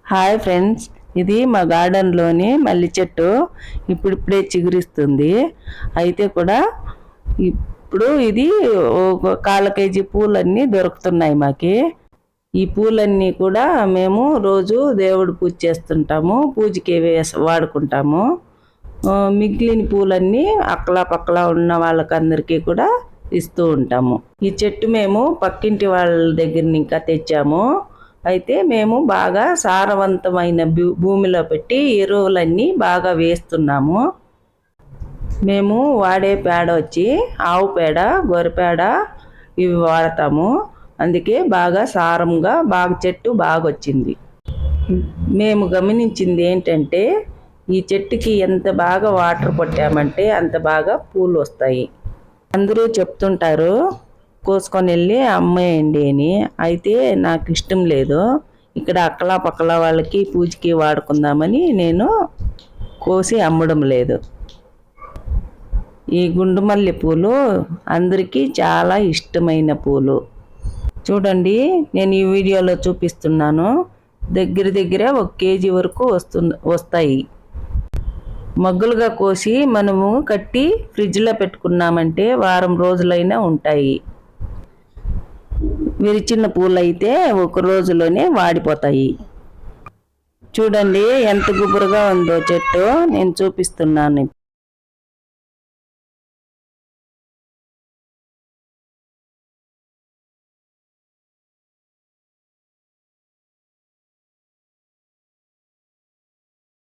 Hi friends, ఇది మా గార్డెన్లోని మల్లి చెట్టు ఇప్పుడిప్పుడే చిగురిస్తుంది. అయితే కూడా ఇప్పుడు ఇది ఒక 1/4 కేజీ పూలన్నీ దొరుకుతున్నాయి మాకి. ఈ పూలన్నీ కూడా మేము రోజు దేవుడు పూజ చేస్తుంటాము, పూజకి వాడుకుంటాము. మిగిలిన పూలన్నీ అక్కలా పక్కలా ఉన్న వాళ్ళకందరికీ కూడా ఇస్తూ ఉంటాము. ఈ చెట్టు మేము పక్కింటి వాళ్ళ దగ్గర ఇంకా తెచ్చాము. అయితే మేము బాగా సారవంతమైన భూమిలో పెట్టి ఎరువులన్నీ బాగా వేస్తున్నాము. మేము వాడే పేడ వచ్చి ఆవు పేడ, గొర్రె పేడ ఇవి వాడతాము. అందుకే బాగా సారంగా చెట్టు బాగా వచ్చింది. మేము గమనించింది ఏంటంటే, ఈ చెట్టుకి ఎంత బాగా వాటర్ కొట్టామంటే అంత బాగా పూలు వస్తాయి. అందరూ చెప్తుంటారు కోసుకొని వెళ్ళి అమ్మేయండి అని. అయితే నాకు ఇష్టం లేదు. ఇక్కడ అక్కలా పక్కలా వాళ్ళకి పూజకి వాడుకుందామని నేను కోసి అమ్మడం లేదు. ఈ గుండుమల్లి పూలు అందరికీ చాలా ఇష్టమైన పూలు. చూడండి, నేను ఈ వీడియోలో చూపిస్తున్నాను. దగ్గర 1 కేజీ వరకు వస్తాయి. మగ్గులుగా కోసి మనము కట్టి ఫ్రిడ్జ్లో పెట్టుకున్నామంటే వారం రోజులైనా ఉంటాయి. విరిచిన పూలు అయితే 1 రోజులోనే వాడిపోతాయి. చూడండి ఎంత గుబురుగా ఉందో చెట్టు. నేను చూపిస్తున్నాను.